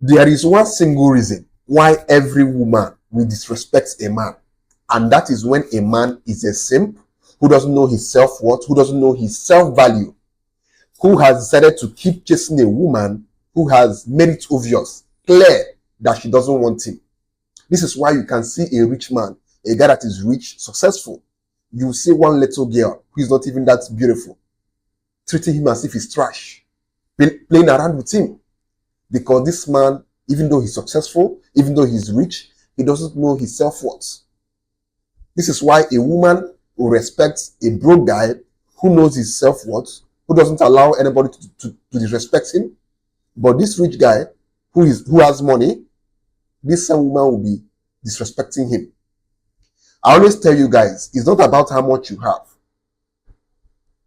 There is one single reason why every woman will disrespect a man, and that is when a man is a simp who doesn't know his self-worth, who doesn't know his self-value, who has decided to keep chasing a woman who has made it obvious, clear that she doesn't want him. This is why you can see a rich man, a guy that is rich, successful. You see one little girl who is not even that beautiful, treating him as if he's trash, playing around with him. Because this man, even though he's successful, even though he's rich, he doesn't know his self-worth. This is why a woman will respect a broke guy who knows his self-worth, who doesn't allow anybody to disrespect him. But this rich guy who has money, this same woman will be disrespecting him. I always tell you guys, it's not about how much you have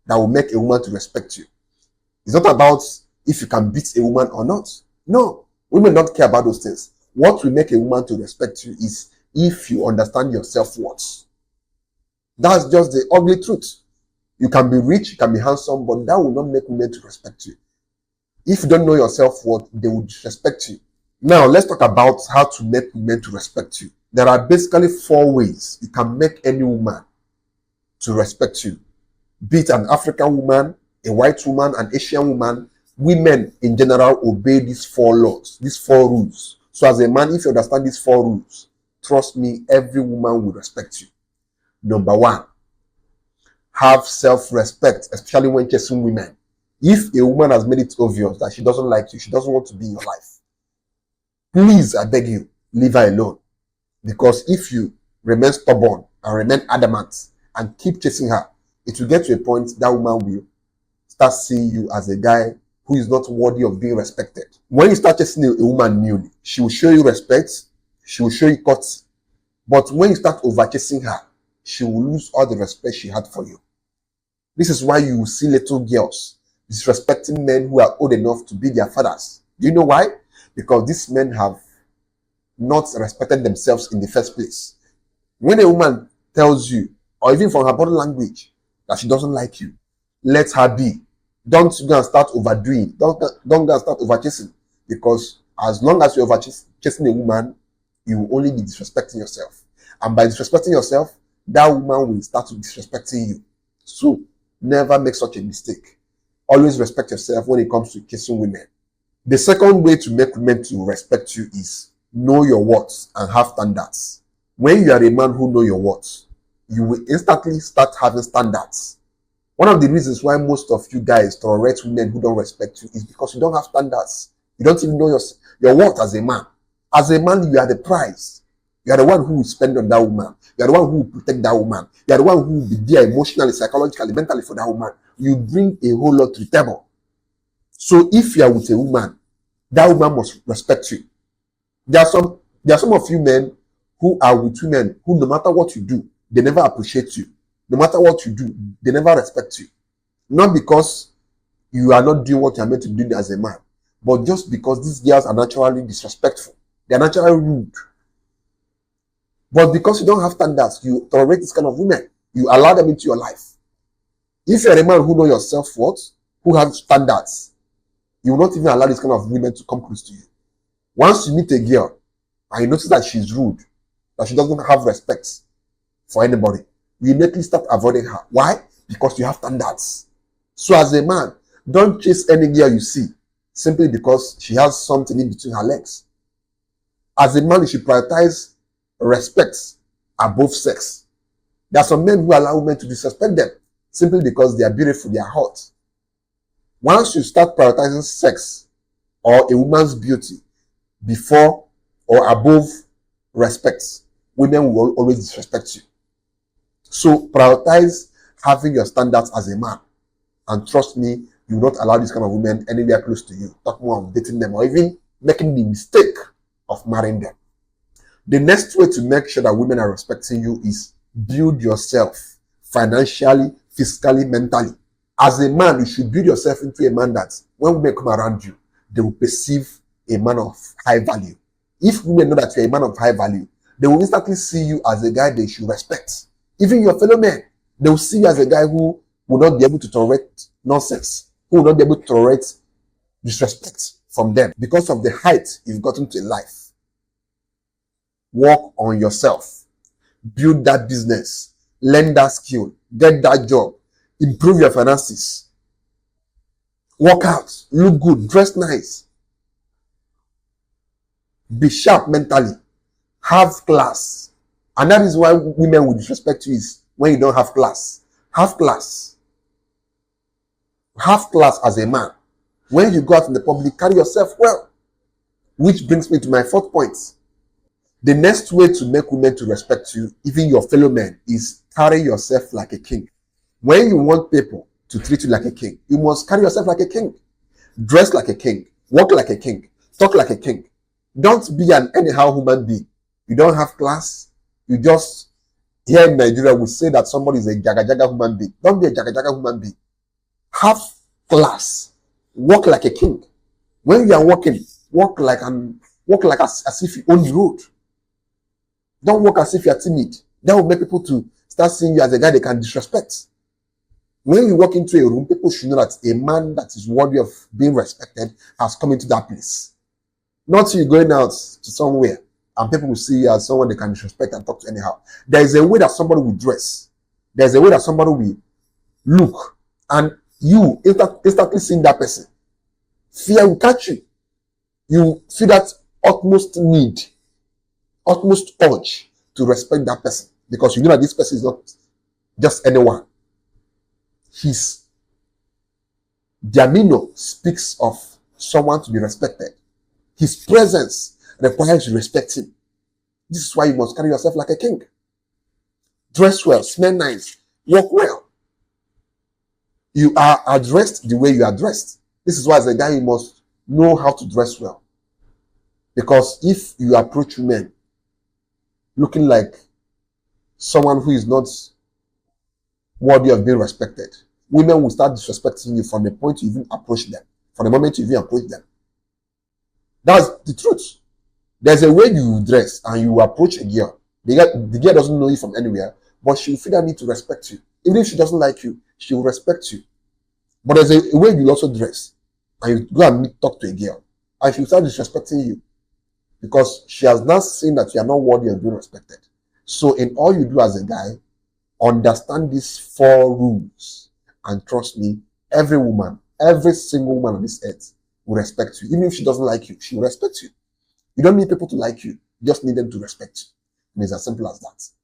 that will make a woman to respect you. It's not about if you can beat a woman or not. No, women don't care about those things. What will make a woman to respect you is if you understand your self-worth. That's just the ugly truth. You can be rich, you can be handsome, but that will not make women to respect you. If you don't know your self-worth, they will disrespect you. Now, let's talk about how to make women to respect you. There are basically 4 ways you can make any woman to respect you. Be it an African woman, a white woman, an Asian woman, women in general obey these 4 laws, these 4 rules. So as a man, if you understand these 4 rules, trust me, every woman will respect you. Number 1, have self-respect, especially when chasing women. If a woman has made it obvious that she doesn't like you, she doesn't want to be in your life, please, I beg you, leave her alone. Because if you remain stubborn and remain adamant and keep chasing her, it will get to a point that woman will start seeing you as a guy who is not worthy of being respected. When you start chasing a woman newly, she will show you respect, she will show you cuts. But when you start over chasing her, she will lose all the respect she had for you. This is why you will see little girls disrespecting men who are old enough to be their fathers. Do you know why? Because these men have not respected themselves in the first place. When a woman tells you, or even from her body language, that she doesn't like you, let her be. Don't go and start overdoing. Don't go and start overchasing. Because as long as you're overchasing a woman, you will only be disrespecting yourself. And by disrespecting yourself, that woman will start to disrespecting you. So never make such a mistake. Always respect yourself when it comes to chasing women. The second way to make women to respect you is know your worth and have standards. When you are a man who knows your worth, you will instantly start having standards. One of the reasons why most of you guys tolerate women who don't respect you is because you don't have standards. You don't even know your worth as a man. As a man, you are the prize. You are the one who will spend on that woman. You are the one who will protect that woman. You are the one who will be there emotionally, psychologically, mentally for that woman. You bring a whole lot to the table. So if you are with a woman, that woman must respect you. There are some of you men who are with women who, no matter what you do, they never appreciate you. No matter what you do, they never respect you. Not because you are not doing what you are meant to do as a man, but just because these girls are naturally disrespectful. They are naturally rude. But because you don't have standards, you tolerate this kind of women. You allow them into your life. If you're a man who knows your self-worth, who has standards, you will not even allow this kind of women to come close to you. Once you meet a girl and you notice that she's rude, that she doesn't have respect for anybody, you immediately start avoiding her. Why? Because you have standards. So as a man, don't chase any girl you see simply because she has something in between her legs. As a man, you should prioritize respect above sex. There are some men who allow women to disrespect them simply because they are beautiful, they are hot. Once you start prioritizing sex or a woman's beauty before or above respect, women will always disrespect you. So prioritize having your standards as a man. And trust me, you will not allow this kind of women anywhere close to you. Talk more of dating them or even making the mistake of marrying them. The next way to make sure that women are respecting you is build yourself financially, physically, mentally. As a man, you should build yourself into a man that when women come around you, they will perceive a man of high value. If women know that you're a man of high value, they will instantly see you as a guy they should respect. Even your fellow men, they will see you as a guy who will not be able to tolerate nonsense, who will not be able to tolerate disrespect from them because of the height you've gotten to in life. Work on yourself. Build that business. Learn that skill. Get that job. Improve your finances. Work out. Look good. Dress nice. Be sharp mentally. Have class. And that is why women will disrespect you is when you don't have class. Have class. Have class as a man. When you go out in the public, carry yourself well. Which brings me to my fourth point. The next way to make women to respect you, even your fellow men, is carry yourself like a king. When you want people to treat you like a king, you must carry yourself like a king. Dress like a king. Walk like a king. Talk like a king. Don't be an anyhow human being. You don't have class. You just, here in Nigeria, we say that somebody is a jaga jaga human being. Don't be a jaga jaga human being. Have class. Walk like a king. When you are walking, walk like as if you own the road. Don't walk as if you are timid. That will make people to start seeing you as a guy they can disrespect. When you walk into a room, people should know that a man that is worthy of being respected has come into that place. Not you going out to somewhere and people will see you as someone they can disrespect and talk to anyhow. There is a way that somebody will dress. There's a way that somebody will look. And you instantly seeing that person, fear will catch you. You feel that utmost need, utmost urge to respect that person because you know that this person is not just anyone. His demeanor speaks of someone to be respected. His presence requires you to respect him. This is why you must carry yourself like a king. Dress well, smell nice, walk well. You are addressed the way you are dressed. This is why as a guy you must know how to dress well. Because if you approach men looking like someone who is not worthy of being respected, women will start disrespecting you from the point you even approach them, from the moment you even approach them. That's the truth. There's a way you dress and you approach a girl. The girl doesn't know you from anywhere, but she will feel that need to respect you. Even if she doesn't like you, she will respect you. But there's a way you also dress and you go and talk to a girl and she will start disrespecting you because she has now seen that you are not worthy of being respected. So in all you do as a guy, understand these 4 rules and trust me, every woman, every single woman on this earth will respect you. Even if she doesn't like you, she will respect you. You don't need people to like you. You just need them to respect you. And it's as simple as that.